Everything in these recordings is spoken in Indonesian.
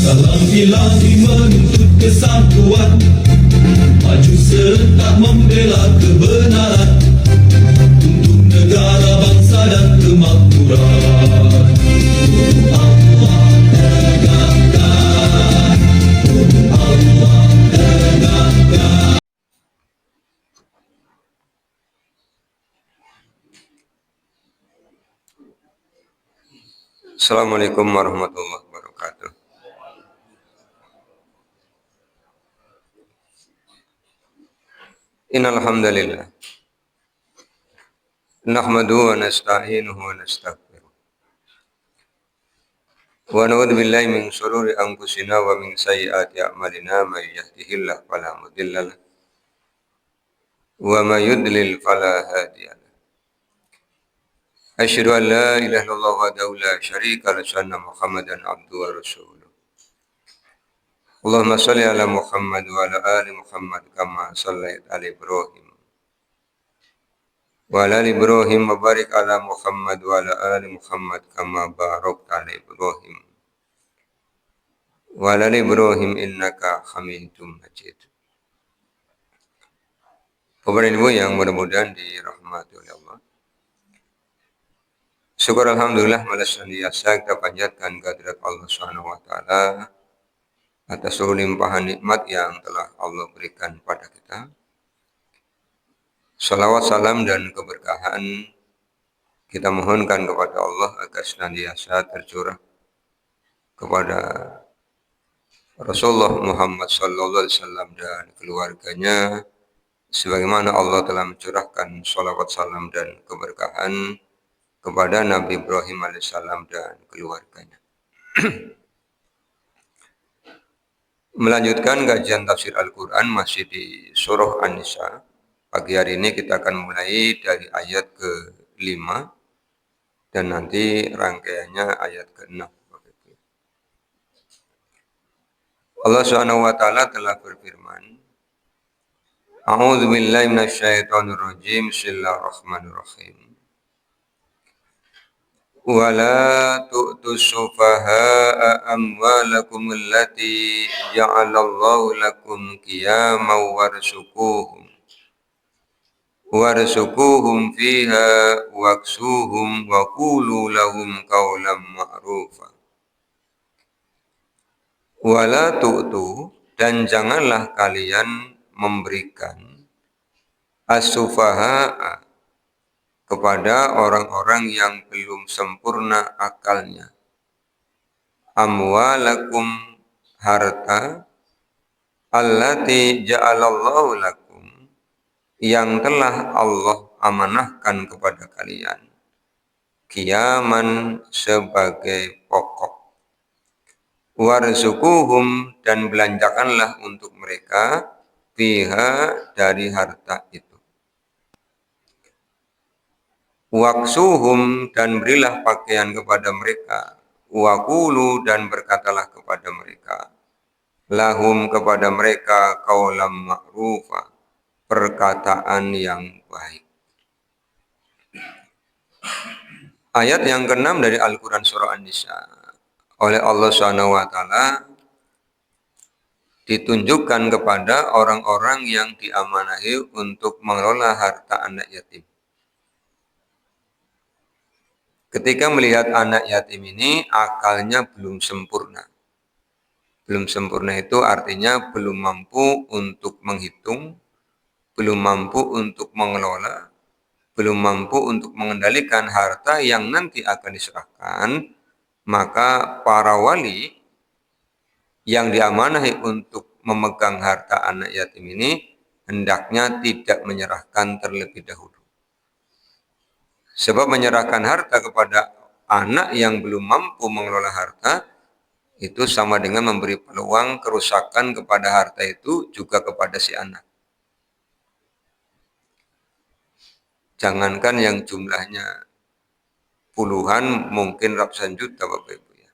Dalam ilahi menuntut kesatuan, maju serta membela kebenaran untuk negara, bangsa dan kemakmuran. Untuk Allah tegakkan, untuk Allah tegakkan. Assalamualaikum warahmatullahi wabarakatuh. Innal hamdalillah nahmaduhu wa nasta'inuhu wa nastaghfiruh wa na'udzu billahi min shururi anfusina wa min sayyiati a'malina may yahdihillahu fala mudilla lahu wa may yudlil fala hadiya lahu. Asyhadu an la ilaha illallah wahdahu la syarika lahu wa anna Muhammadan abduhu wa rasuluh. Allahumma shalli ala Muhammad wa ala ali Muhammad kama shallaita ala Ibrahim wa ala ali Ibrahim wa barik ala Muhammad wa ala ali Muhammad kama barakta ala Ibrahim wa ala ali Ibrahim innaka Hamidum Majid. Bapak dan Ibu yang mudah-mudahan dirahmati oleh Allah. Syukur alhamdulillah malah senantiasa kita panjatkan kehadirat Allah Subhanahu wa taala atas seluruh limpahan nikmat yang telah Allah berikan pada kita. Salawat, salam, dan keberkahan kita mohonkan kepada Allah agar senantiasa tercurah kepada Rasulullah Muhammad SAW dan keluarganya, sebagaimana Allah telah mencurahkan salawat, salam, dan keberkahan kepada Nabi Ibrahim AS dan keluarganya. Melanjutkan kajian tafsir Al-Quran masih di surah An-Nisa. Pagi hari ini kita akan mulai dari ayat ke-5 dan nanti rangkaiannya ayat ke-6. Allah Subhanahu wa taala telah berfirman, A'udzu billahi minasyaitonir rajim. Bismillahirrahmanirrahim. Wala tu'tus sufaha'a amwalakum allati ja'alallahu lakum qiyaman warzuquhum fiha waksuhum wa qulu lahum qawlan ma'rufa. Wala tu'tu, dan janganlah kalian memberikan as-sufaha'a kepada orang-orang yang belum sempurna akalnya, amwalakum, harta, allati ja'alallahu lakum, yang telah Allah amanahkan kepada kalian, qiyaman, sebagai pokok, warzuquhum, dan belanjakanlah untuk mereka, fiha, dari harta itu, waksuhum, dan berilah pakaian kepada mereka, waqulu, dan berkatalah kepada mereka, lahum, kepada mereka, qaulam ma'rufa, perkataan yang baik. Ayat yang ke-6 dari Al-Quran surah An-Nisa. Oleh Allah SWT ditunjukkan kepada orang-orang yang diamanahi untuk mengelola harta anak yatim. Ketika melihat anak yatim ini akalnya belum sempurna. Belum sempurna itu artinya belum mampu untuk menghitung, belum mampu untuk mengelola, belum mampu untuk mengendalikan harta yang nanti akan diserahkan, maka para wali yang diamanahi untuk memegang harta anak yatim ini hendaknya tidak menyerahkan terlebih dahulu. Sebab menyerahkan harta kepada anak yang belum mampu mengelola harta itu sama dengan memberi peluang kerusakan kepada harta itu juga kepada si anak. Jangankan yang jumlahnya puluhan, mungkin ratusan juta Bapak Ibu ya.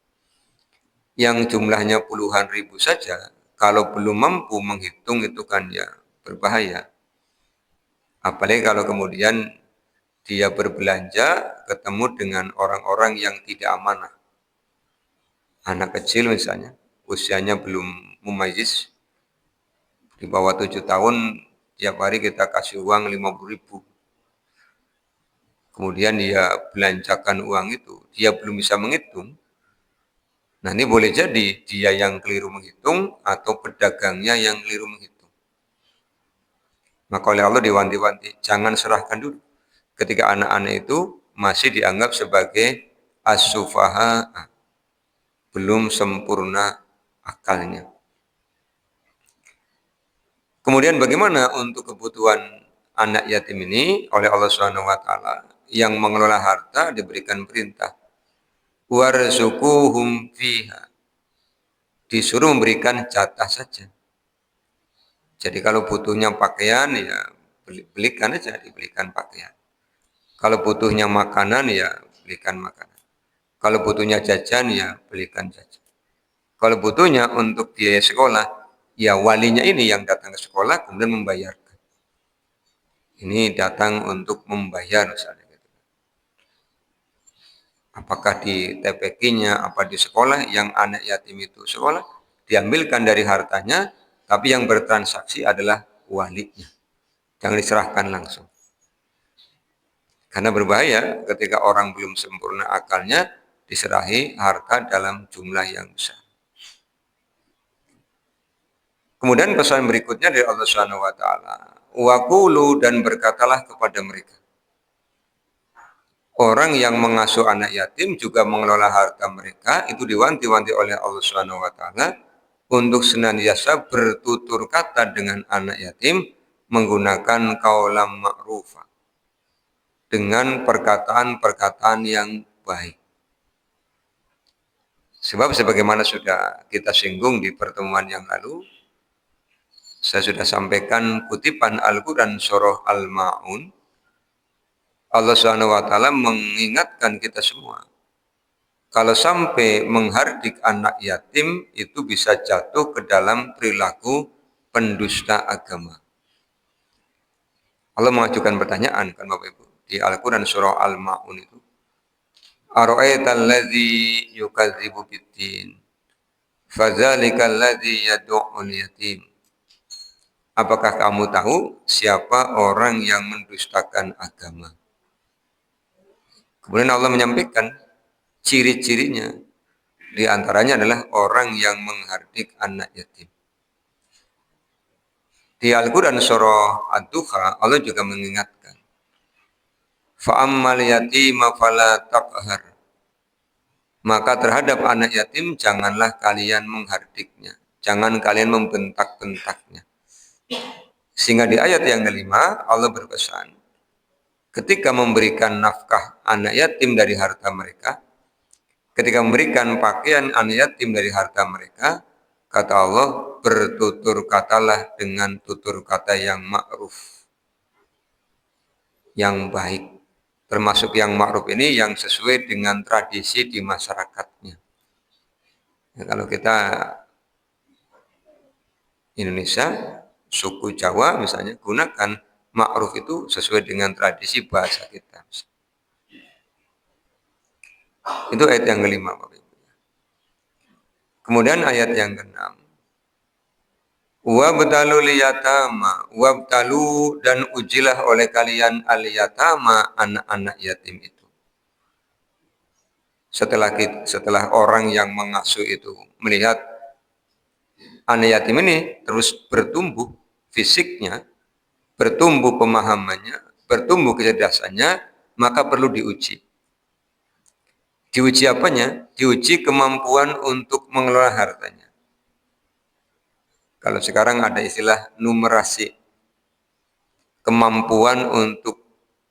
yang jumlahnya puluhan ribu saja, kalau belum mampu menghitung itu kan ya berbahaya. Apalagi kalau kemudian dia berbelanja ketemu dengan orang-orang yang tidak amanah. Anak kecil misalnya, usianya belum mumayyiz, di bawah 7 tahun, tiap hari kita kasih uang 50.000. Kemudian dia belanjakan uang itu, dia belum bisa menghitung. Nah ini boleh jadi dia yang keliru menghitung atau pedagangnya yang keliru menghitung. Maka oleh Allah diwanti-wanti, jangan serahkan dulu. Ketika anak-anak itu masih dianggap sebagai as-sufaha, belum sempurna akalnya. Kemudian bagaimana untuk kebutuhan anak yatim ini oleh Allah Subhanahu wa taala yang mengelola harta diberikan perintah warzuquhum fiha, disuruh memberikan jatah saja. Jadi kalau butuhnya pakaian ya belikan aja, diberikan pakaian. Kalau butuhnya makanan ya belikan makanan. Kalau butuhnya jajan ya belikan jajan. Kalau butuhnya untuk biaya sekolah, ya walinya ini yang datang ke sekolah kemudian membayarkan. Ini datang untuk membayar misalnya. Apakah di TPQ-nya, apa di sekolah yang anak yatim itu sekolah, diambilkan dari hartanya, tapi yang bertransaksi adalah walinya. Jangan diserahkan langsung. Karena berbahaya ketika orang belum sempurna akalnya, diserahi harta dalam jumlah yang besar. Kemudian pesan berikutnya dari Allah Subhanahu wa taala, wa qulu, dan berkatalah kepada mereka. Orang yang mengasuh anak yatim juga mengelola harta mereka itu diwanti-wanti oleh Allah Subhanahu wa taala untuk senantiasa bertutur kata dengan anak yatim menggunakan kaulam ma'rufa, dengan perkataan-perkataan yang baik. Sebab sebagaimana sudah kita singgung di pertemuan yang lalu, saya sudah sampaikan kutipan Al-Quran surah Al-Ma'un. Allah Subhanahu wa taala mengingatkan kita semua, kalau sampai menghardik anak yatim itu bisa jatuh ke dalam perilaku pendusta agama. Allah mengajukan pertanyaan kan Bapak Ibu di Al-Quran surah Al-Ma'un itu. Ara'aital ladzi yukadzibu biddin fadzalikal ladzi yad'ul yatim. Apakah kamu tahu siapa orang yang mendustakan agama? Kemudian Allah menyampaikan ciri-cirinya. Di antaranya adalah orang yang menghardik anak yatim. Di Al-Quran surah Ad-Duha, Allah juga mengingatkan, fa'ammal yatima fala taqhar. Maka terhadap anak yatim janganlah kalian menghardiknya, jangan kalian membentak-bentaknya. Sehingga di ayat yang kelima Allah berpesan, ketika memberikan nafkah anak yatim dari harta mereka, ketika memberikan pakaian anak yatim dari harta mereka, kata Allah, bertutur katalah dengan tutur kata yang ma'ruf, yang baik. Termasuk yang ma'ruf ini yang sesuai dengan tradisi di masyarakatnya. Ya, kalau kita Indonesia, suku Jawa misalnya, gunakan ma'ruf itu sesuai dengan tradisi bahasa kita. Itu ayat yang kelima, Bapak Ibu. Kemudian ayat yang keenam, wabtalu liyatama, wabtalu, dan ujilah oleh kalian al-yatama, anak-anak yatim itu. Setelah orang yang mengasuh itu melihat anak yatim ini terus bertumbuh fisiknya, bertumbuh pemahamannya, bertumbuh kecerdasannya, maka perlu diuji. Diuji apanya? Diuji kemampuan untuk mengelola hartanya. Kalau sekarang ada istilah numerasi. Kemampuan untuk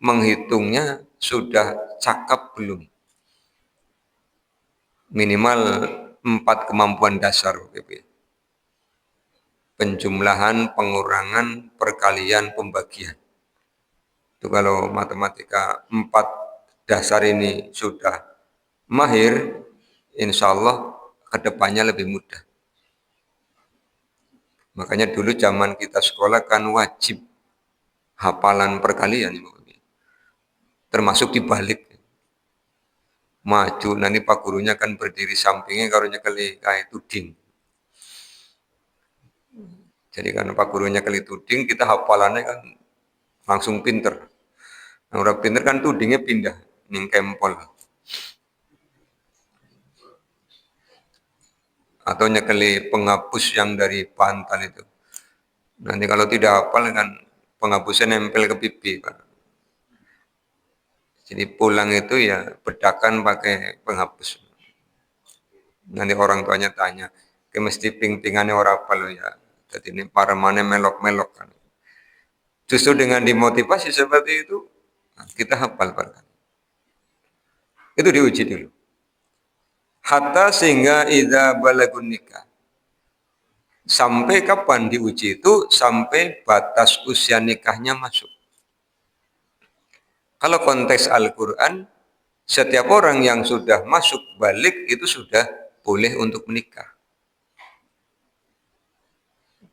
menghitungnya sudah cakap belum? Minimal 4 kemampuan dasar. Penjumlahan, pengurangan, perkalian, pembagian. Itu kalau matematika 4 dasar ini sudah mahir, insya Allah kedepannya lebih mudah. Makanya dulu zaman kita sekolah kan wajib hafalan perkalian, termasuk dibalik. Maju nanti pak gurunya kan berdiri sampingnya kalau nyekeli kayak tuding. Jadi karena pak gurunya keli tuding, kita hafalannya kan langsung pinter. Nah, orang pinter kan tudingnya pindah ning kempol. Atau nyekeli penghapus yang dari pantal itu. Nanti kalau tidak hafal kan penghapusnya nempel ke pipi, Pak. Jadi pulang itu ya bedakan pakai penghapus. Nanti orang tuanya tanya, ke mesti ping-pingannya orang apa lo ya. Jadi ini para mana melok-melok kan. Justru dengan dimotivasi seperti itu, kita hafal Pak. Itu diuji dulu. Hatta sehingga idza balagun nikah. Sampai kapan diuji itu? Sampai batas usia nikahnya masuk. Kalau konteks Al-Quran, setiap orang yang sudah masuk balik itu sudah boleh untuk menikah.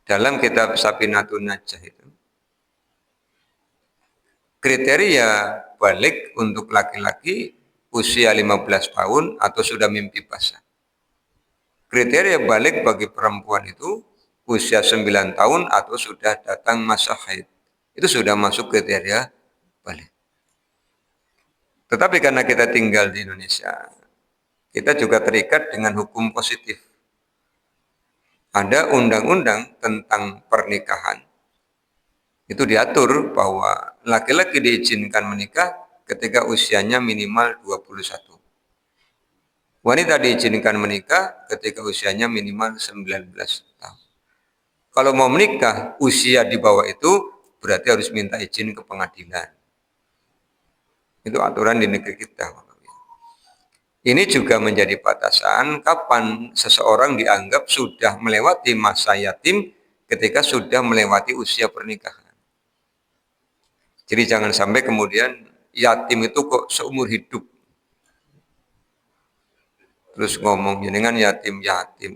Dalam kitab Safinatun Najah itu, kriteria balik untuk laki-laki usia 15 tahun atau sudah mimpi basah. Kriteria balik bagi perempuan itu usia 9 tahun atau sudah datang masa haid. Itu sudah masuk kriteria balik. Tetapi karena kita tinggal di Indonesia, kita juga terikat dengan hukum positif. Ada undang-undang tentang pernikahan. Itu diatur bahwa laki-laki diizinkan menikah ketika usianya minimal 21. Wanita diizinkan menikah ketika usianya minimal 19 tahun. Kalau mau menikah usia di bawah itu berarti harus minta izin ke pengadilan. Itu aturan di negeri kita. Ini juga menjadi batasan kapan seseorang dianggap sudah melewati masa yatim ketika sudah melewati usia pernikahan. Jadi jangan sampai kemudian yatim itu kok seumur hidup. Terus ngomong dengan yatim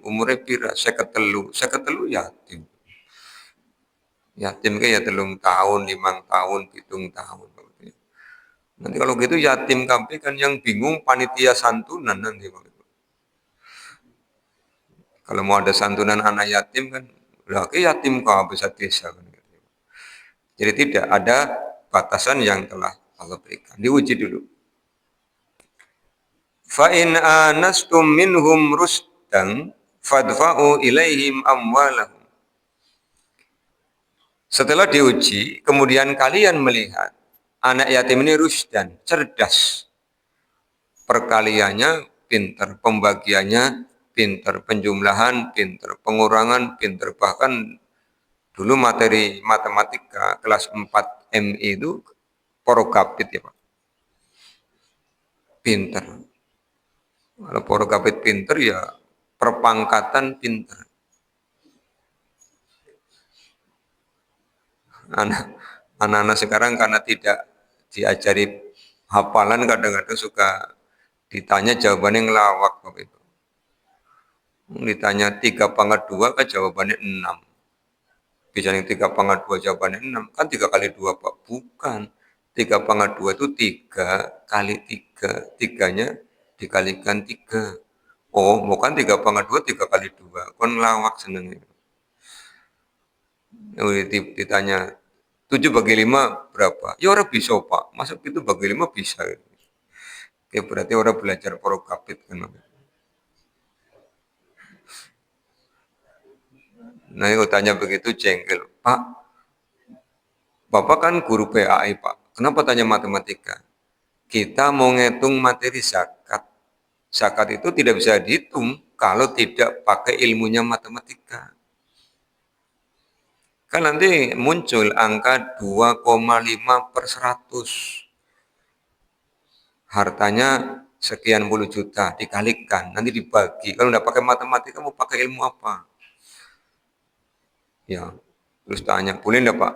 umurnya pira 53 yatim. Yatim kayak 3 tahun, 5 tahun, 7 tahun. Nanti kalau gitu yatim kabeh kan yang bingung panitia santunan nanti. Kalau mau ada santunan anak yatim kan, lah ke yatim kabeh desa kan. Jadi tidak ada batasan yang telah Allah berikan. Diuji dulu. Fa in anastum minhum rusdan fadfa'u ilaihim amwalahum. Setelah diuji, kemudian kalian melihat anak yatim ini rusdan, cerdas. Perkaliannya pinter, pembagiannya pinter, penjumlahan pinter, pengurangan pinter. Bahkan dulu materi matematika kelas 4 MI itu porokapit ya Pak. Pinter. Kalau porokapit pinter ya perpangkatan pinter. Anak-anak sekarang karena tidak diajari hafalan kadang-kadang suka ditanya jawabannya ngelawak Bapak Ibu. Ditanya 3/2 kan jawabannya 6. Bisa yang 3/2 jawabannya 6. Kan 3 kali 2 Pak? Bukan. 3/2 itu 3 kali 3. 3-nya dikalikan 3. Oh, bukan 3/2, 3 kali 2. Kon ngelawak seneng. Ditanya 7/5 berapa? Ya orang bisa Pak. Masa itu bagi 5 bisa. Oke, berarti orang belajar porokapit kan. Nah, kalau tanya begitu jengkel. Pak, Bapak kan guru PAI Pak. Kenapa tanya matematika? Kita mau ngitung materi zakat. Zakat itu tidak bisa dihitung kalau tidak pakai ilmunya matematika. Kan nanti muncul angka 2,5/100. Hartanya sekian puluh juta dikalikan, nanti dibagi. Kalau tidak pakai matematika mau pakai ilmu apa? Ya, terus tanya, boleh enggak Pak?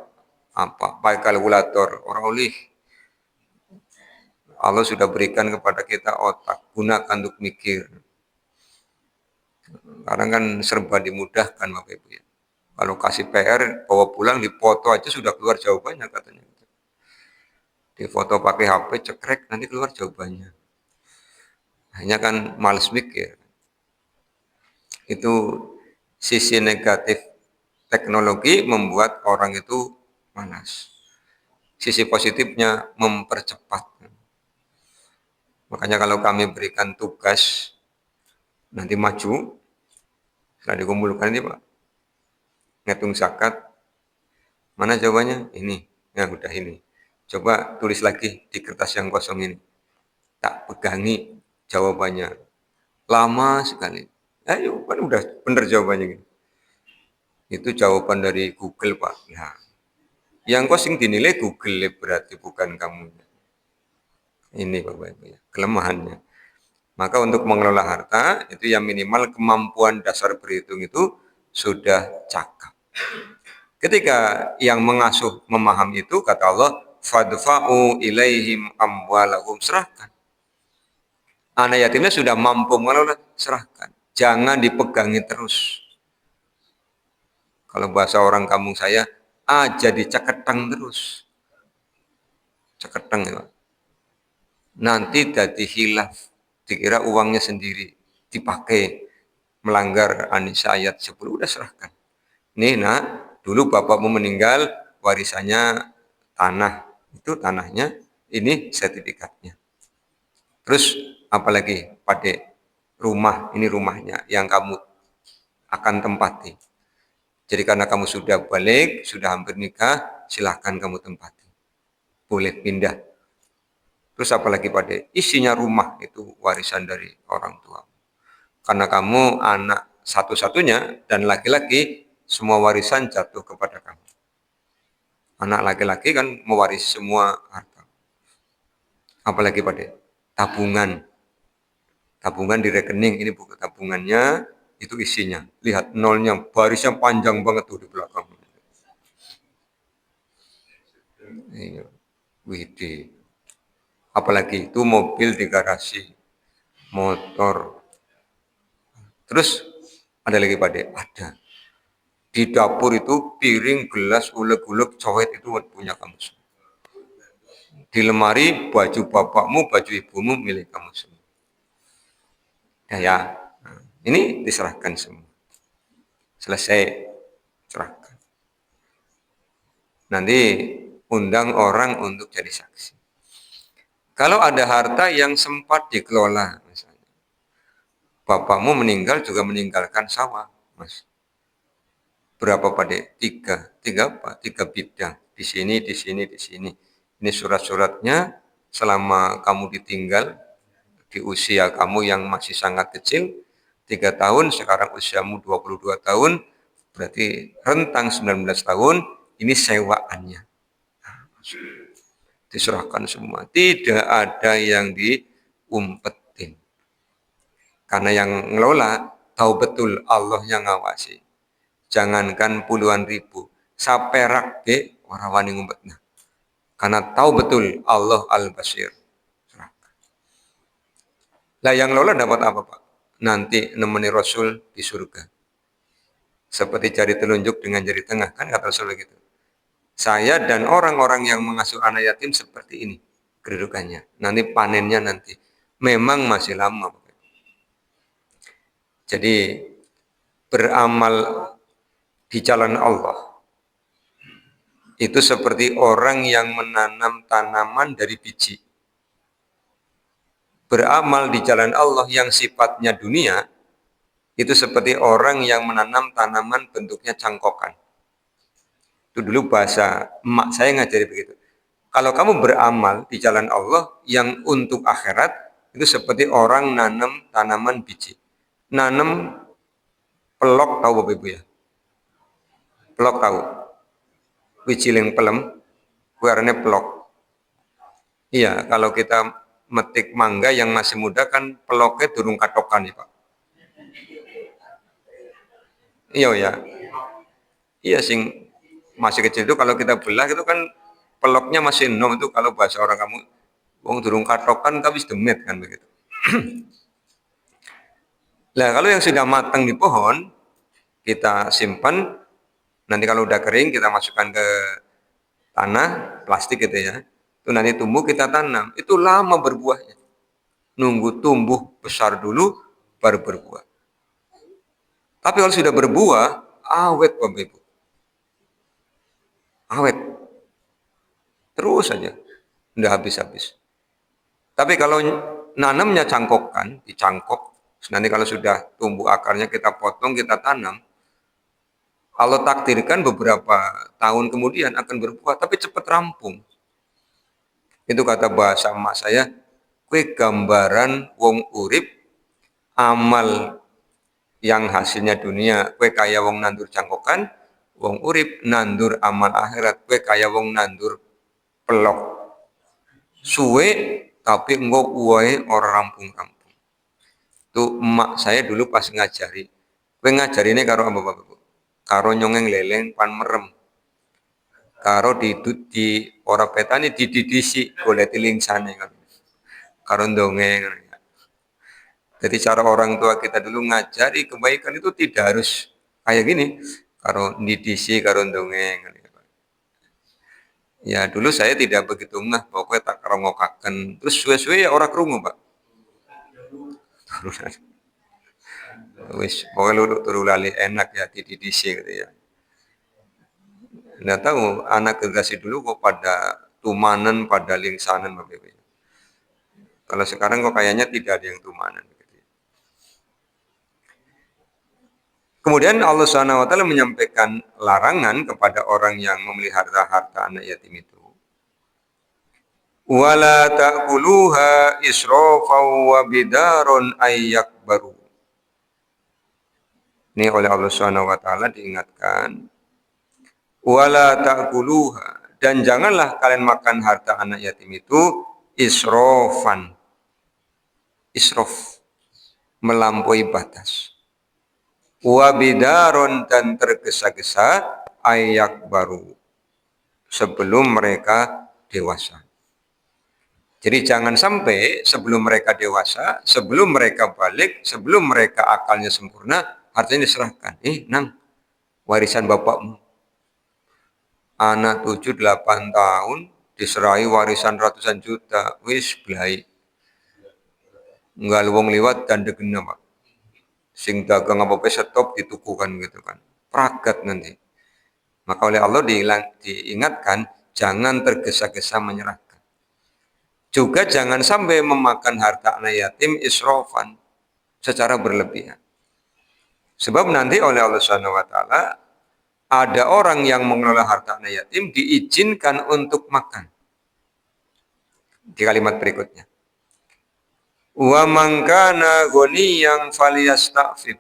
Apa? Pakai kalkulator. Orang oleh Allah sudah berikan kepada kita otak, gunakan untuk mikir. Sekarang kan serba dimudahkan Bapak Ibu ya. Kalau kasih PR, bawa pulang dipoto aja sudah keluar jawabannya katanya. Di foto pakai HP, cekrek, nanti keluar jawabannya. Hanya kan males mikir. Itu sisi negatif teknologi membuat orang itu malas. Sisi positifnya mempercepat. Makanya kalau kami berikan tugas, nanti maju, setelah dikumpulkan ini Pak, ngitung zakat, mana jawabannya? Ini, ya udah ini. Coba tulis lagi di kertas yang kosong ini. Tak pegangi jawabannya. Lama sekali. Ayo, kan udah bener jawabannya. Gitu. Itu jawaban dari Google, Pak. Nah, yang kosong dinilai Google berarti bukan kamu. Ini Bapak Ibu ya, kelemahannya. Maka untuk mengelola harta, itu yang minimal kemampuan dasar berhitung itu sudah cakap. Ketika yang mengasuh memahami itu, kata Allah, fadfa'u ilaihim amwalahum, serahkan. Anak yatimnya sudah mampu mengelola, serahkan. Jangan dipegangi terus. Kalau bahasa orang kampung saya, aja diceketeng terus. Ceketeng ya. Nanti jadi hilaf. Dikira uangnya sendiri. Dipakai. Melanggar An-Nisa ayat 10, udah serahkan. Nih nak, dulu bapakmu meninggal, warisannya tanah. Itu tanahnya, ini sertifikatnya. Terus apalagi pada rumah, ini rumahnya yang kamu akan tempati. Jadi karena kamu sudah balik, sudah hampir nikah, silahkan kamu tempati. Boleh pindah. Terus apalagi pada isinya rumah itu warisan dari orang tua. Karena kamu anak satu-satunya dan laki-laki, semua warisan jatuh kepada kamu. Anak laki-laki kan mewaris semua harta. Apalagi pada tabungan. Tabungan di rekening, ini buku tabungannya, itu isinya. Lihat nolnya, barisnya panjang banget tuh di belakang. Widih. Apalagi itu mobil di garasi, motor. Terus ada lagi Pak, ada. Di dapur itu piring, gelas, uleg-uleg, cowet itu punya kamu semua. Di lemari baju bapakmu, baju ibumu milik kamu semua. Ya, nah, ini diserahkan semua. Selesai, serahkan. Nanti undang orang untuk jadi saksi. Kalau ada harta yang sempat dikelola, misalnya, bapakmu meninggal juga meninggalkan sawah, Mas. Berapa pada? Tiga apa? 3 bidang. Di sini, di sini, di sini. Ini surat-suratnya selama kamu ditinggal di usia kamu yang masih sangat kecil, 3 tahun, sekarang usiamu 22 tahun, berarti rentang 19 tahun, ini sewaannya. Diserahkan semua. Tidak ada yang diumpetin. Karena yang ngelola tahu betul Allah yang ngawasi. Jangankan puluhan ribu, saperak de warawani ngumpetna. Karena tahu betul Allah Al-Basir. Lah yang ngelola dapat apa Pak? Nanti nemeni Rasul di surga. Seperti jari telunjuk dengan jari tengah, kan kata Rasul gitu. Saya dan orang-orang yang mengasuh anak yatim seperti ini kedudukannya. Nanti panennya nanti. Memang masih lama. Jadi beramal di jalan Allah itu seperti orang yang menanam tanaman dari biji. Beramal di jalan Allah yang sifatnya dunia itu seperti orang yang menanam tanaman bentuknya cangkokan. Itu dulu bahasa emak saya ngajari begitu. Kalau kamu beramal di jalan Allah yang untuk akhirat, itu seperti orang nanam tanaman biji. Nanam pelok, tahu Bapak Ibu ya? Pelok tahu? Biji yang pelem, warnanya pelok. Iya, kalau kita metik mangga yang masih muda kan peloknya durung katokan nih Pak. Iya ya. Iya sing masih kecil itu kalau kita belah itu kan peloknya masih enom itu kalau bahasa orang kamu wong durung katokan tapi demet kan begitu. Nah, kalau yang sudah matang di pohon, kita simpan, nanti kalau udah kering kita masukkan ke tanah, plastik gitu ya. Itu nanti tumbuh kita tanam. Itu lama berbuahnya. Nunggu tumbuh besar dulu, baru berbuah. Tapi kalau sudah berbuah, awet Bapak Ibu. Awet. Terus saja. Udah habis-habis. Tapi kalau nanamnya cangkokkan, dicangkok, nanti kalau sudah tumbuh akarnya kita potong, kita tanam, Allah takdirkan beberapa tahun kemudian akan berbuah, tapi cepat rampung. Itu kata bahasa emak saya, kue gambaran wong urip, amal yang hasilnya dunia, kue kaya wong nandur cangkokan, wong urip nandur amal akhirat, kue kaya wong nandur pelok. Suwe tapi engko uwae ora rampung-rampung. Itu emak saya dulu pas ngajari. Kue ngajarine karo apa Bapak Ibu? Karo nyongeng leleng pan merem. Karo di ora petani dididisi golek lingsane kan. Karo dongeng. Jadi cara orang tua kita dulu ngajari kebaikan itu tidak harus kayak gini. Karo didisi karo dongeng. Ya dulu saya tidak begitu ngeh, pokoknya tak kerongokaken. Terus suwe-suwe ya orang krungu, Pak. Wis pokoknya lu turu lali enak ya dididisi gitu ya. Nggak tahu anak generasi dulu kok pada tumanen, pada lingsanan Bapak Ibu. Kalau sekarang kok kayaknya tidak ada yang tumanen. Gitu. Kemudian Allah Subhanahu wa taala menyampaikan larangan kepada orang yang memelihara harta anak yatim itu. Wala ta'kuluha israfan wa bidarun ayyakbaru. Ini oleh Allah Subhanahu wa taala diingatkan, wala ta'kuluha, dan janganlah kalian makan harta anak yatim itu israfan. Israf, melampaui batas. Wa bidarun, dan tergesa-gesa ayak baru, sebelum mereka dewasa. Jadi jangan sampai sebelum mereka dewasa, sebelum mereka balik, sebelum mereka akalnya sempurna, hartanya diserahkan. Nang, warisan bapakmu. Anak 7-8 tahun, diserahi warisan ratusan juta. Wis, belai. Nggak luwung liwat dan degena, Pak. Sing dagang apa-apa stop ditukukan gitu kan. Pragat nanti. Maka oleh Allah diingatkan, jangan tergesa-gesa menyerahkan. Juga jangan sampai memakan harta anak yatim israfan, secara berlebihan. Sebab nanti oleh Allah Subhanahu wa taala ada orang yang mengelola harta anak yatim diizinkan untuk makan. Di kalimat berikutnya. Wa man kana ghaniyan falyasta'fif.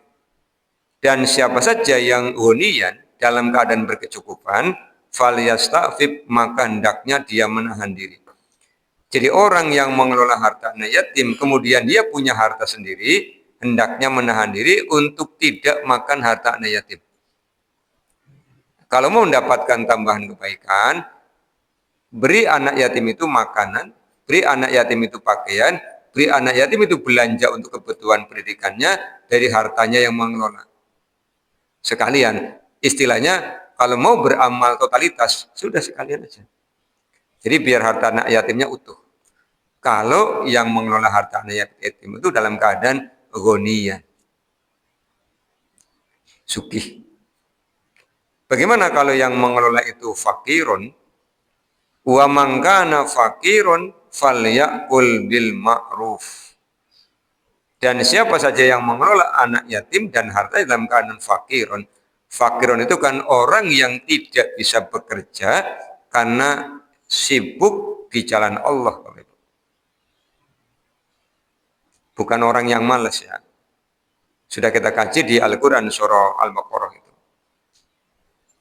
Dan siapa saja yang ghaniyan dalam keadaan berkecukupan, falyasta'fif, maka hendaknya dia menahan diri. Jadi orang yang mengelola harta anak yatim, kemudian dia punya harta sendiri, hendaknya menahan diri untuk tidak makan harta anak yatim. Kalau mau mendapatkan tambahan kebaikan, beri anak yatim itu makanan, beri anak yatim itu pakaian, beri anak yatim itu belanja untuk kebutuhan pendidikannya dari hartanya yang mengelola. Sekalian, istilahnya kalau mau beramal totalitas, sudah sekalian aja. Jadi biar harta anak yatimnya utuh. Kalau yang mengelola harta anak yatim itu dalam keadaan ghaniyan, sugih. Bagaimana kalau yang mengelola itu fakirun? Wa man kana fakirun falyakul bil ma'ruf. Dan siapa saja yang mengelola anak yatim dan harta dalam keadaan fakirun. Fakirun itu kan orang yang tidak bisa bekerja karena sibuk di jalan Allah. Bukan orang yang malas ya. Sudah kita kaji di Al-Quran surah Al-Baqarah itu.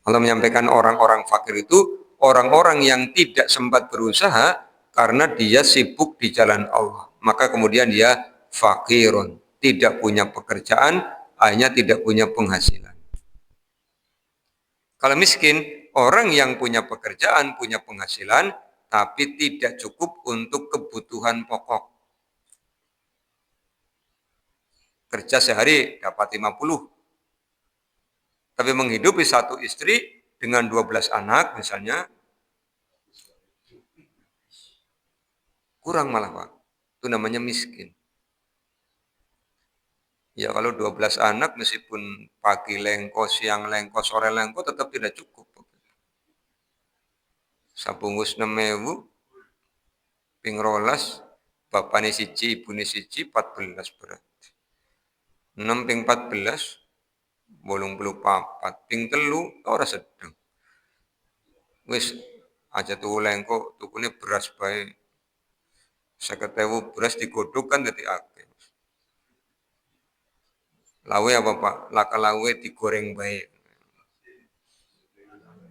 Allah menyampaikan orang-orang fakir itu orang-orang yang tidak sempat berusaha karena dia sibuk di jalan Allah. Maka kemudian dia fakirun, tidak punya pekerjaan, hanya tidak punya penghasilan. Kalau miskin, orang yang punya pekerjaan, punya penghasilan, tapi tidak cukup untuk kebutuhan pokok. kerja sehari dapat 50. Tapi menghidupi satu istri dengan 12 anak misalnya, kurang malah Pak. Itu namanya miskin. Ya kalau 12 anak meskipun pagi lengko, siang lengko, sore lengko tetap tidak cukup. Sabungkus 6.000, ping rolas, bapaknya siji, ibunya siji, 14 berarti. 6 ping 14, 84, ping telu, ora sedeng. Wis aja tuku lengko, tukune beras bae. 50.000 beras digodhog kan dadi akeh. Lawe apa Pak? Laka lawe digoreng bae.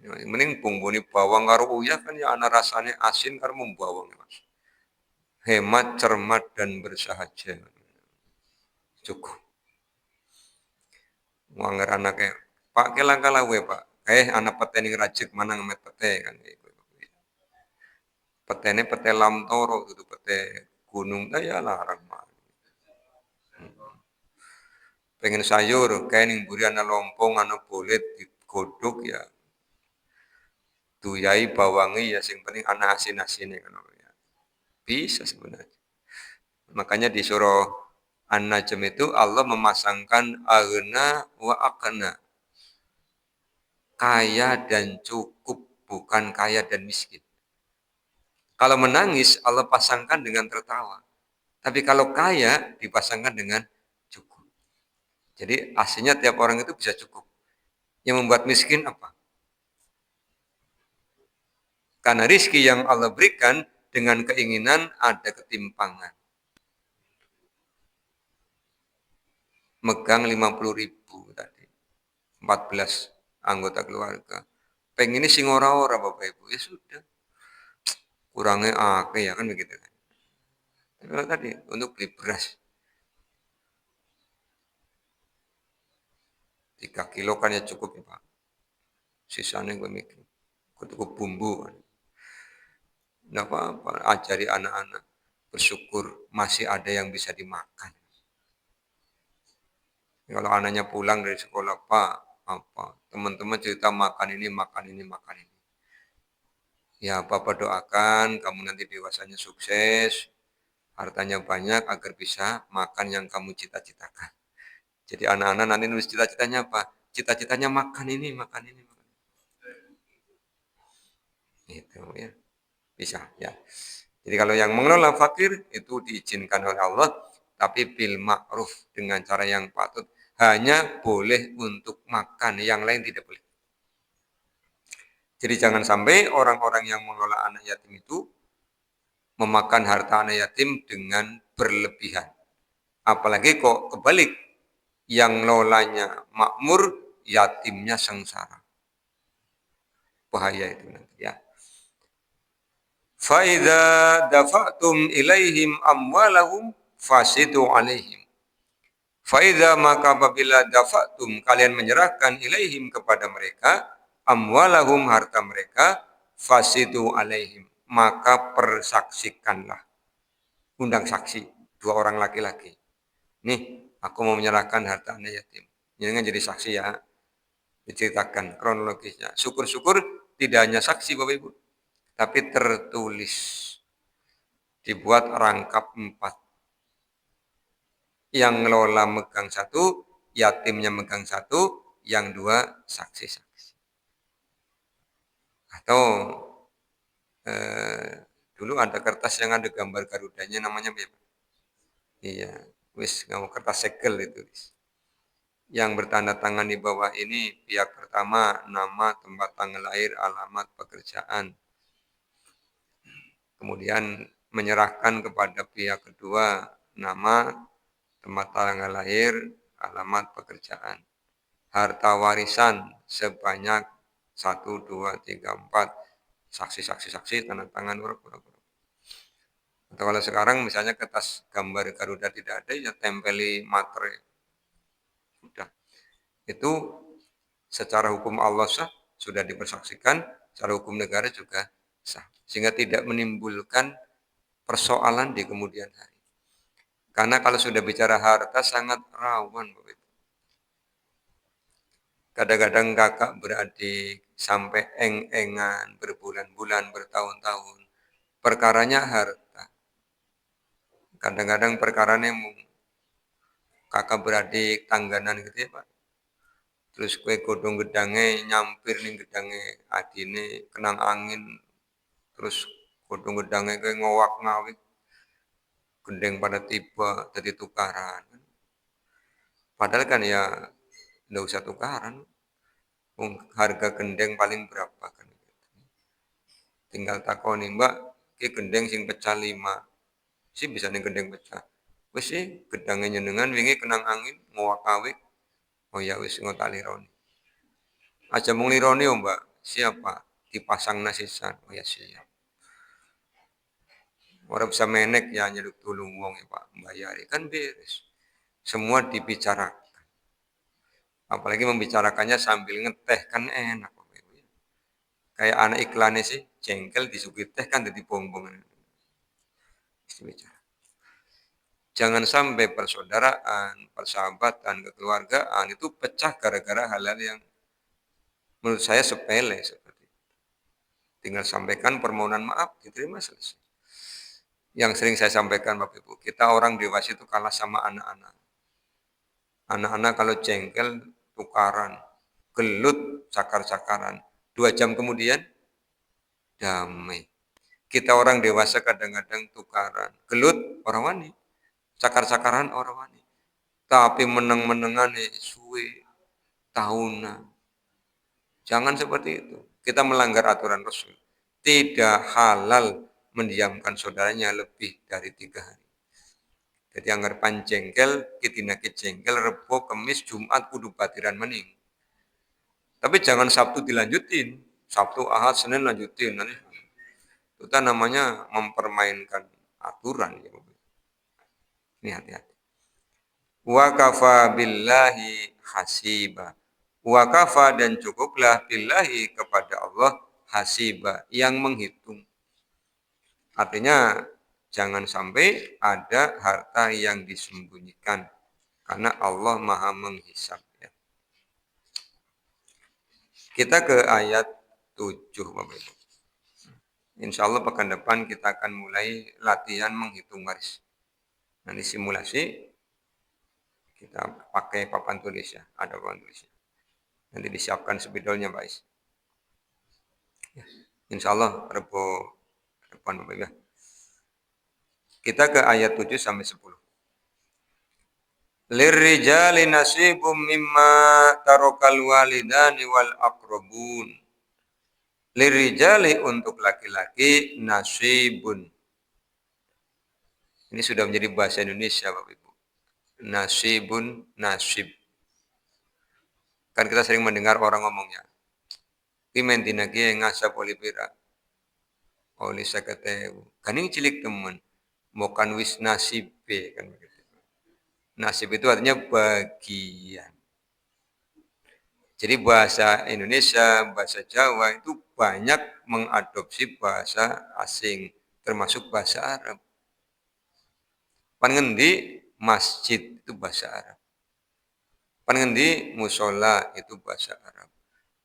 Mending bumbune bawang karo uyah kan ya ana rasane asin karo bawang Mas. Hemat, cermat dan bersahaja. Cukup. Wanger anake, Pak ke laka lawe Pak. Anak pete ning rajik mana ngemet pete kan gitu. Petene pete lamtoro gitu, pete gunung ya larang Pak. Pengen sayur, kayak ning mburi ana lompong, ana bolet digodhog ya. Tuyai bawangi ya sing penting ana asin-asine kan ya. Bisa sebenarnya. Makanya di surah An-Najm itu Allah memasangkan aghna wa aqna. Kaya dan cukup, bukan kaya dan miskin. Kalau menangis Allah pasangkan dengan tertawa. Tapi kalau kaya dipasangkan dengan cukup. Jadi aslinya tiap orang itu bisa cukup. Yang membuat miskin apa? Karena rizki yang Allah berikan dengan keinginan ada ketimpangan. Megang 50.000 tadi. 14 anggota keluarga. Pengen ini sing ora-ora Bapak Ibu. Ya sudah. Kurangnya akeh ya kan begitu kan. Kalau tadi untuk beli beras 3 kilo kan ya cukup ya Pak. Sisanya gue mikir. Cukup bumbu kan. Nggak apa-apa, ajari anak-anak bersyukur masih ada yang bisa dimakan. Kalau anaknya pulang dari sekolah, Pak, apa? Teman-teman cerita makan ini, makan ini, makan ini. Ya, Bapak doakan kamu nanti dewasanya sukses, hartanya banyak agar bisa makan yang kamu cita-citakan. Jadi anak-anak nanti nulis cita-citanya apa? Cita-citanya makan ini, makan ini. Itu ya. Bisa ya. Jadi kalau yang mengelola fakir itu diizinkan oleh Allah, tapi bil ma'ruf dengan cara yang patut. Hanya boleh untuk makan, yang lain tidak boleh. Jadi jangan sampai orang-orang yang mengelola anak yatim itu memakan harta anak yatim dengan berlebihan. Apalagi kok kebalik, yang ngelolanya makmur, yatimnya sengsara. Bahaya itu nanti ya. Faida dafa'tum ilaihim amwalahum fasidu alaihim. Faida maka apabila dafa'tum kalian menyerahkan ilaihim kepada mereka amwalahum harta mereka fasidu alaihim maka persaksikanlah. Undang saksi 2 orang laki-laki. Nih, aku mau menyerahkan harta anak yatim. Jangan jadi saksi ya. Diceritakan kronologisnya. Syukur-syukur tidak hanya saksi Bapak Ibu, tapi tertulis. Dibuat rangkap 4. Yang ngelola megang 1, yatimnya megang 1, yang 2 saksi-saksi. Atau dulu ada kertas yang ada gambar garudanya namanya apa? Iya, wis nggak kertas segel itu. Yang bertanda tangan di bawah ini pihak pertama nama, tempat tanggal lahir, alamat pekerjaan. Kemudian menyerahkan kepada pihak kedua nama, tempat tanggal lahir, alamat pekerjaan. Harta warisan sebanyak 1, 2, 3, 4. Saksi-saksi, tanda tangan, Atau kalau sekarang misalnya kertas gambar Garuda tidak ada, ya tempeli materai. Sudah. Itu secara hukum Allah sah, sudah dipersaksikan, secara hukum negara juga sah. Sehingga tidak menimbulkan persoalan di kemudian hari. Karena kalau sudah bicara harta sangat rawan, Bapak Ibu. Kadang-kadang kakak beradik sampai eng-engan berbulan-bulan, bertahun-tahun. Perkaranya harta. Kadang-kadang perkaranya kakak beradik tangganan gitu ya Pak. Terus kue godong gedange nyampir nih gedange adine kenang angin. Terus godong gedange kue ngowak ngawik. Gendeng pada tiba jadi tukaran. Padahal kan ya nggak usah tukaran. Harga gendeng paling berapa kan? Tinggal takoni Mbak, ki gendeng sing pecah 5. Si bisa nih gendeng pecah. Wis sih gedangnya nyenengan wingi kenang angin ngowak awik. Oh ya wis ngotak lironi. Aja mung lironi oh Mbak. Siapa? Dipasang nasisan. Oh ya siap. Orang bisa menek ya nyeluk tulung wong ya Pak. Bayari kan beres. Semua dibicarakan. Apalagi membicarakannya sambil ngeteh kan enak. Kayak anak iklannya sih, jengkel disuguhi teh kan jadi bongbong. Jangan sampai persaudaraan, persahabatan, kekeluargaan itu pecah gara-gara hal-hal yang menurut saya sepele seperti itu. Tinggal sampaikan permohonan maaf, diterima selesai. Yang sering saya sampaikan Bapak Ibu, kita orang dewasa itu kalah sama anak-anak. Anak-anak kalau jengkel, tukaran, gelut, cakar-cakaran. 2 jam kemudian, damai. Kita orang dewasa kadang-kadang tukaran. Gelut, orang wani. Cakar-cakaran, orang wani. Tapi meneng-menengan suwe, tahunan. Jangan seperti itu. Kita melanggar aturan Rasul. Tidak halal mendiamkan saudaranya lebih dari 3 hari. Jadi anggar panjengkel, kitina jengkel, Rebo, Kemis, Jumat, kudu batiran mening. Tapi jangan Sabtu dilanjutin. Sabtu, Ahad, Senin lanjutin. Itu kan namanya mempermainkan aturan. Ya. Ini hati-hati. Wa kafa billahi hasiba. Wa kafa dan cukuplah billahi kepada Allah hasiba yang menghitung. Artinya jangan sampai ada harta yang disembunyikan karena Allah Maha menghisap ya. Kita ke ayat 7 Bapak Ibu. Insya Allah pekan depan kita akan mulai latihan menghitung baris. Nanti simulasi kita pakai papan tulis ya, ada papan tulisnya. Nanti disiapkan spidolnya Pak Is. Ya. Insya Allah Rebo depan Bapak Ibu ya. Kita ke ayat 7 sampai 10. Lirrijali nasibum mimma tarokal walidani wal aqrabun. Lirrijali untuk laki-laki nasibun. Ini sudah menjadi bahasa Indonesia Bapak Ibu. Nasibun, nasib. Kan kita sering mendengar orang ngomongnya. Pimen dinagi ngasap olipira. Oli sakateu. Kan ini cilik teman. Bukan wis nasib kan begitu. Nasib itu artinya bagian. Jadi bahasa Indonesia, bahasa Jawa itu banyak mengadopsi bahasa asing, termasuk bahasa Arab. Pangendi masjid itu bahasa Arab. Pangendi musola itu bahasa Arab.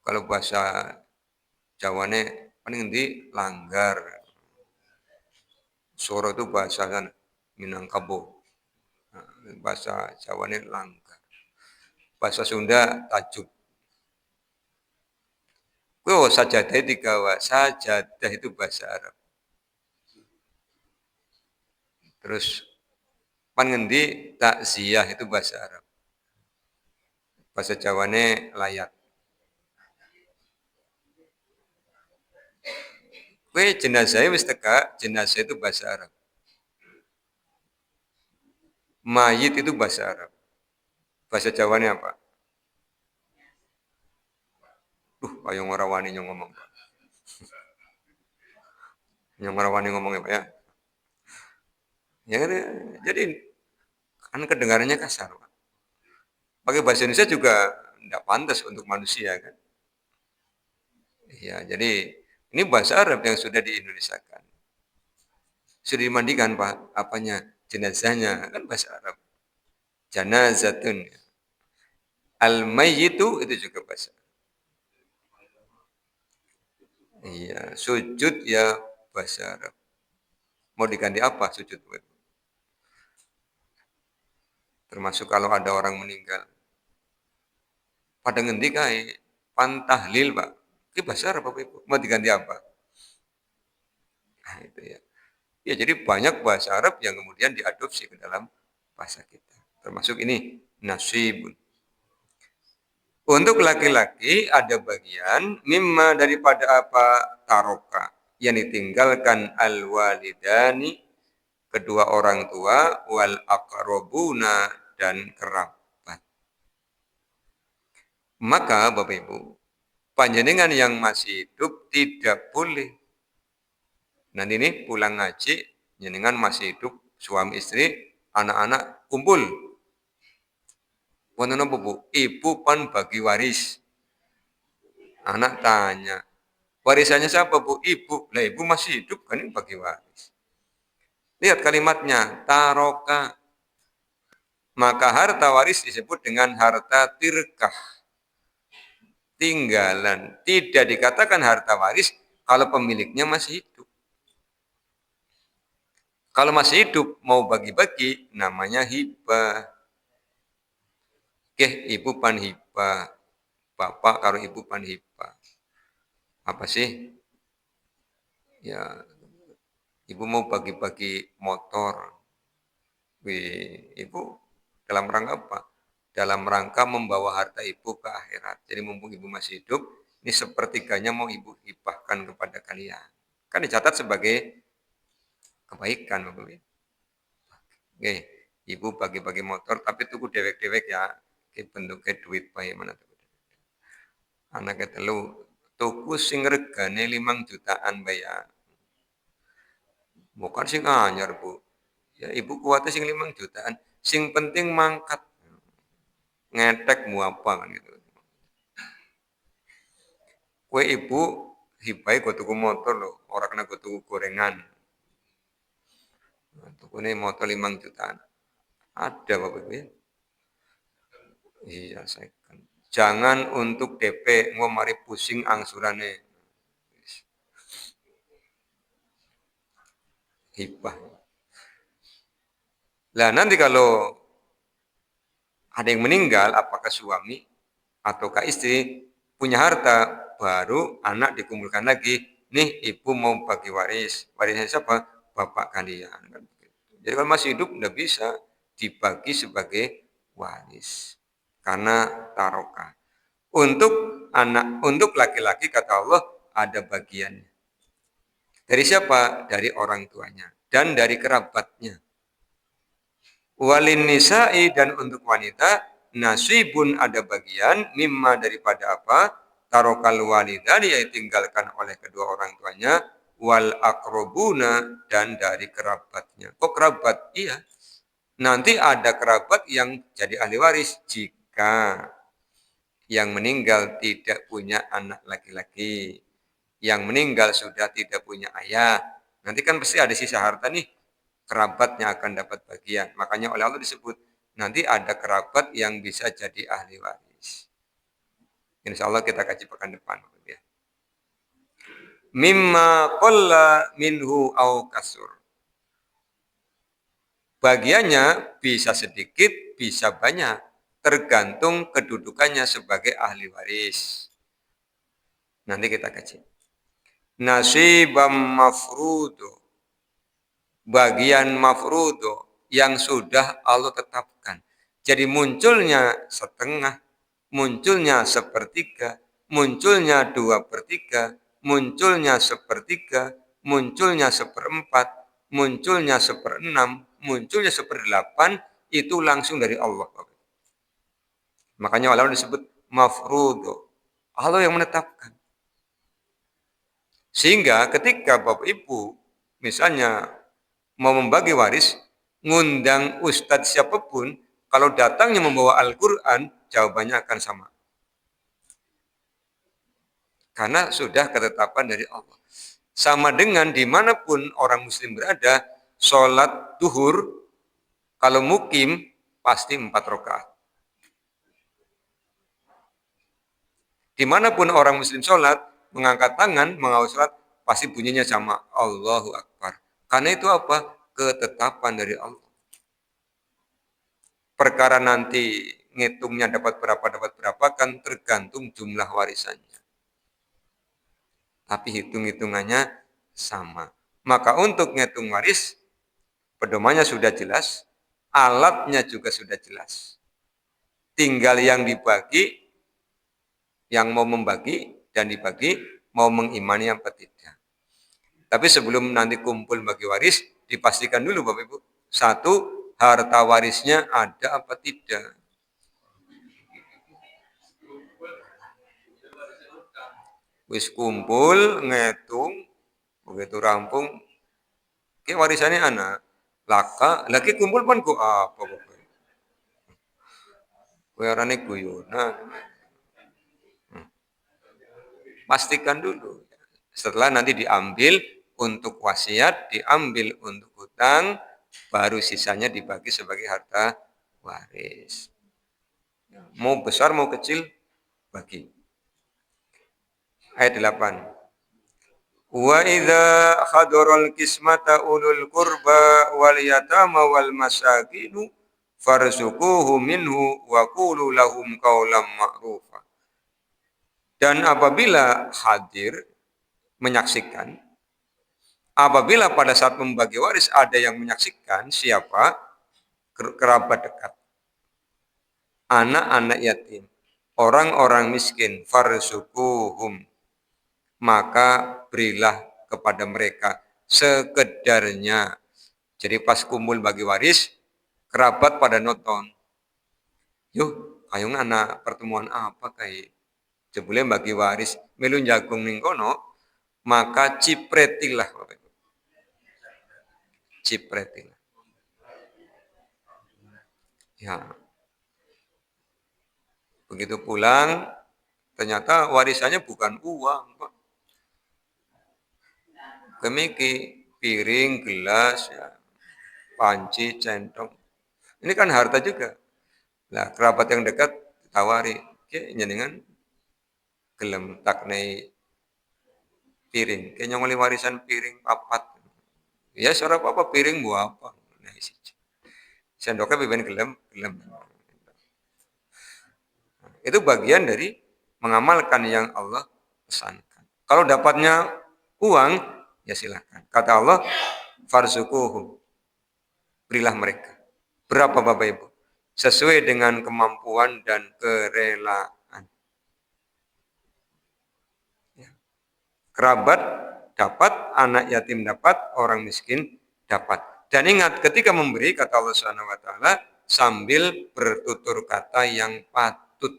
Kalau bahasa Jawane pangendi langgar. Soro itu bahasa kan Minangkabau. Bahasa Jawane langgar. Bahasa Sunda tajuk. Oh, sajadah digawa. Sajadah itu bahasa Arab. Terus pangendi takziah itu bahasa Arab. Bahasa Jawane layat. Kue jenazah wis teka, jenazah itu bahasa Arab. Mayit itu bahasa Arab. Bahasa Jawane apa? Ayo ngorawani yang ngomong. Yang ngorawani ngomong apa ya? Ya, jadi kan kedengarannya kasar. Pak. Pakai bahasa Indonesia juga tidak pantas untuk manusia kan. Ya, jadi ini bahasa Arab yang sudah di-Indonesiakan. Sudah dimandikan Pak, apanya? jenazahnya, kan bahasa Arab. Janazatun. Al-mayyitu itu juga bahasa. Iya, sujud ya bahasa Arab. Mau diganti apa sujud? Termasuk kalau ada orang meninggal. Pada ngendi kae pantahlil, Pak. Ini bahasa Arab Bapak Ibu. Mau diganti apa? Nah, itu ya. Ya, jadi banyak bahasa Arab yang kemudian diadopsi ke dalam bahasa kita. Termasuk ini nasibun. Untuk laki-laki ada bagian mimma daripada apa taroka yang ditinggalkan al-walidani kedua orang tua wal aqrabuna dan kerabat. Maka Bapak Ibu, panjenengan yang masih hidup tidak boleh. Nanti ini pulang ngaji, jenengan masih hidup, suami istri, anak-anak kumpul. Wonten apa Bu? Ibu pan bagi waris. Anak tanya, warisannya siapa Bu? Ibu. Lah ibu masih hidup kan ini bagi waris. Lihat kalimatnya, taroka. Maka harta waris disebut dengan harta tirkah. Tinggalan. Tidak dikatakan harta waris kalau pemiliknya masih hidup. Kalau masih hidup mau bagi-bagi namanya hibah. Oke, ibu pan hibah. Bapak karo ibu pan hibah. Apa sih? Ya, ibu mau bagi-bagi motor. Ibu dalam rangka apa? Dalam rangka membawa harta ibu ke akhirat. Jadi mumpung ibu masih hidup, ini sepertiganya mau ibu hibahkan kepada kalian. Kan dicatat sebagai kebaikan, Bapak Ibu. Oke, ibu bagi-bagi motor, tapi tuku dewek-dewek ya. Ini bentuknya duit baik mana tuh. Anak ketelu, tuku sing regane 5 jutaan bayar. Bukan sing anyar Bu. Ya ibu kuatnya sing 5 jutaan. Sing penting mangkat. Ngetek mu apa kan gitu. Kue ibu hibai gue tuku motor loh. Orang kena gue tuku gorengan. Tuku ini motor 5 jutaan. Ada Bapak Ibu ya. Iya saya kan. Jangan untuk DP ngomari pusing angsurannya. Hibah. Lah nanti kalau ada yang meninggal, apakah suami ataukah istri punya harta, baru anak dikumpulkan lagi. Nih ibu mau bagi waris. Warisnya siapa? Bapak kalian. Jadi kalau masih hidup tidak bisa dibagi sebagai waris. Karena taroka. Untuk laki-laki kata Allah ada bagiannya. Dari siapa? Dari orang tuanya dan dari kerabatnya. Walin nisa'i dan untuk wanita nasibun ada bagian mimma daripada apa? Tarokal walidani yang ditinggalkan oleh kedua orang tuanya wal akrobuna dan dari kerabatnya. Kok kerabat? Iya. Nanti ada kerabat yang jadi ahli waris jika yang meninggal tidak punya anak laki-laki. Yang meninggal sudah tidak punya ayah. Nanti kan pasti ada sisa harta nih. Kerabatnya akan dapat bagian. Makanya oleh Allah disebut, nanti ada kerabat yang bisa jadi ahli waris. Insya Allah kita kaji pekan depan. Ya. Mimma qalla minhu au kasur. Bagiannya bisa sedikit, bisa banyak. Tergantung kedudukannya sebagai ahli waris. Nanti kita kaji. Nasibam mafrudu. Bagian mafrudu yang sudah Allah tetapkan. Jadi munculnya setengah, munculnya sepertiga, munculnya 2/3, munculnya sepertiga, munculnya 1/4, munculnya 1/6, munculnya 1/8, itu langsung dari Allah. Makanya Allah disebut mafrudu. Allah yang menetapkan. Sehingga ketika Bapak Ibu misalnya mau membagi waris, ngundang ustadz siapapun, kalau datangnya membawa Al-Quran, jawabannya akan sama. Karena sudah ketetapan dari Allah. Sama dengan dimanapun orang muslim berada, sholat duhur, Kalau mukim pasti 4 rakaat. Dimanapun orang muslim sholat, mengangkat tangan, mengawal sholat, pasti bunyinya sama, Allahu Akbar. Karena itu apa? Ketetapan dari Allah. Perkara nanti ngitungnya dapat berapa kan tergantung jumlah warisannya. Tapi hitung-hitungannya sama. Maka untuk ngitung waris, pedomannya sudah jelas, alatnya juga sudah jelas. Tinggal yang dibagi, yang mau membagi dan dibagi, mau mengimani apa tidak. Tapi sebelum nanti kumpul bagi waris, dipastikan dulu Bapak Ibu. Satu, harta warisnya ada apa tidak. Wis kumpul, ngitung, begitu rampung, ke warisannya anak. Laka, lagi kumpul pun ku apa Bapak Ibu. Kuyarane guyonan. Pastikan dulu. Setelah nanti diambil untuk wasiat, diambil untuk hutang, baru sisanya dibagi sebagai harta waris. Mau besar mau kecil, bagi. Ayat 8. Wa idza hadaral qismata ulul qurba wal yatama wal masakinu farzuquhu minhu wa qulu lahum qawlan ma'rufa. Dan apabila hadir menyaksikan, apabila pada saat membagi waris ada yang menyaksikan, siapa? Kerabat dekat, anak-anak yatim, orang-orang miskin, farzuquhum, maka berilah kepada mereka sekedarnya. Jadi pas kumpul bagi waris, kerabat pada nonton. Yuk, kayung anak pertemuan apa kayak? Jebule bagi waris, melu jagung ning kono, maka cipretilah Bapak Ibu. Cipretilah. Ya. Begitu pulang, ternyata warisannya bukan uang, Pak. Kemiki, piring, gelas, ya, panci, centong. Ini kan harta juga. Nah, kerabat yang dekat tawari, ke nyenengan gelem taknei piring. Kayaknya ngoli warisan piring papat. Ya, seorang apa piring buah apa. Nah, sendoknya pimpin gelem. Itu bagian dari mengamalkan yang Allah pesankan. Kalau dapatnya uang, ya silakan. Kata Allah, farzuquhum, berilah mereka. Berapa Bapak Ibu? Sesuai dengan kemampuan dan kerelaan. Ya. Kerabat dapat, anak yatim dapat, orang miskin dapat. Dan ingat, ketika memberi, kata Allah SWT, sambil bertutur kata yang patut.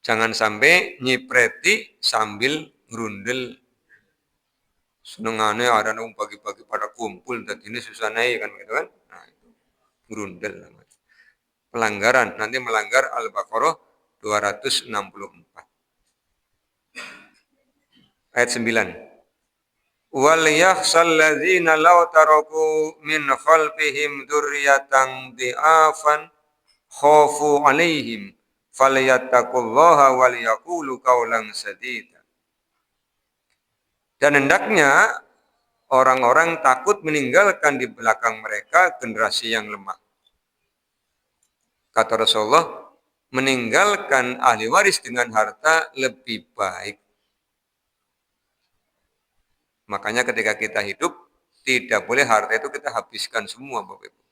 Jangan sampai nyipreti sambil ngerundel. Senengane ada nung pagi-pagi pada kumpul, dan ini susah naik kan gitu kan. Nah, itu ngerundel namanya. Pelanggaran, nanti melanggar Al-Baqarah 264. Ayat 9. Wal yakhsal ladzina law taraku min khalfihim dzurriyyatan dhi'afan khafu 'alaihim falyattaqullaha wal yaqulu qawlan sadida. Dan hendaknya orang-orang takut meninggalkan di belakang mereka generasi yang lemah. Kata Rasulullah, meninggalkan ahli waris dengan harta lebih baik. Makanya ketika kita hidup, tidak boleh harta itu kita habiskan semua Bapak Ibu.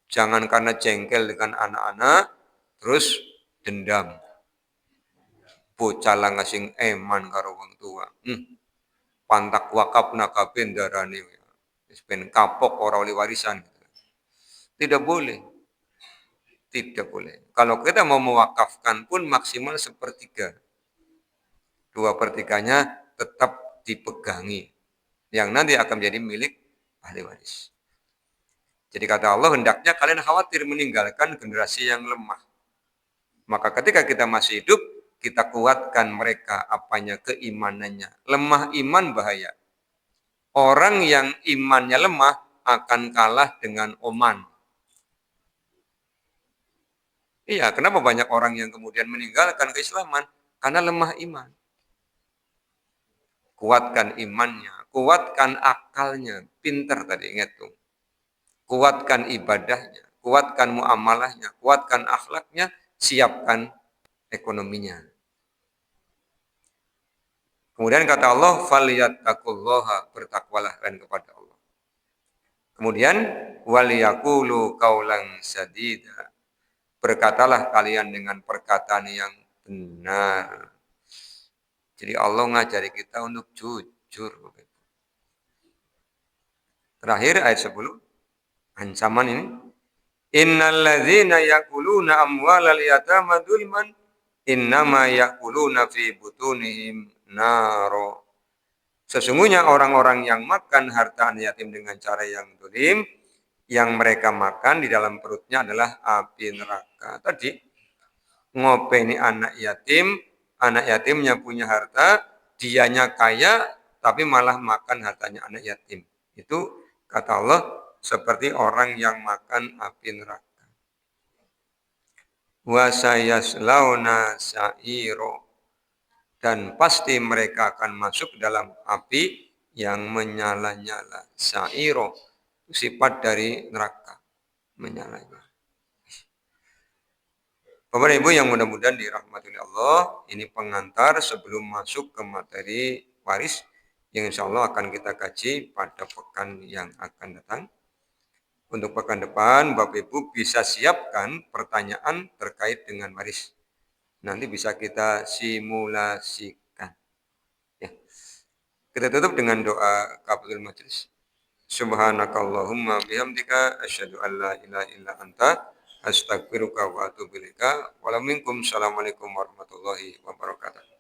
Jangan karena jengkel dengan anak-anak, terus dendam. Bocah ngasing eman karo wong tua. Pantak wakaf nakabin darani. Ben kapok ora oleh warisan. Tidak boleh. Tidak boleh. Kalau kita mau mewakafkan pun maksimal 1/3. 2/3-nya tetap dipegangi. Yang nanti akan menjadi milik ahli waris. Jadi kata Allah, hendaknya kalian khawatir meninggalkan generasi yang lemah. Maka ketika kita masih hidup, kita kuatkan mereka apanya, keimanannya. Lemah iman bahaya. Orang yang imannya lemah, akan kalah dengan Oman. Iya, kenapa banyak orang yang kemudian meninggalkan keislaman? Karena lemah iman. Kuatkan imannya, kuatkan akalnya, pinter tadi ingat tuh. Kuatkan ibadahnya, kuatkan muamalahnya, kuatkan akhlaknya, siapkan ekonominya. Kemudian kata Allah, "Falyattaqullaha", bertakwalah kalian kepada Allah. Kemudian, "Waliyaqulu qaulan sadida", berkatalah kalian dengan perkataan yang benar. Jadi Allah ngajari kita untuk jujur. Terakhir ayat 10, ancaman ini. Innal ladzina yaquluna amwalal yatama dzulman innama yaquluna fi butunihim naro. Sesungguhnya orang-orang yang makan harta anak yatim dengan cara yang zalim, yang mereka makan di dalam perutnya adalah api neraka. Tadi ngopeni anak yatimnya punya harta, dianya kaya, tapi malah makan hartanya anak yatim. Itu kata Allah seperti orang yang makan api neraka. Wa sayaslauna sa'iro, dan pasti mereka akan masuk dalam api yang menyala-nyala. Sa'iro, sifat dari neraka, menyala-nyala. Bapak dan Ibu yang mudah-mudahan dirahmati oleh Allah, ini pengantar sebelum masuk ke materi waris yang insya Allah akan kita kaji pada pekan yang akan datang. Untuk pekan depan, Bapak Ibu bisa siapkan pertanyaan terkait dengan waris. Nanti bisa kita simulasikan. Ya. Kita tutup dengan doa kafatul majlis. Subhanakallahumma bihamdika asyhadu an la ilaha illa anta astaghfiruka wa atubu ilaika. Assalamualaikum warahmatullahi wabarakatuh.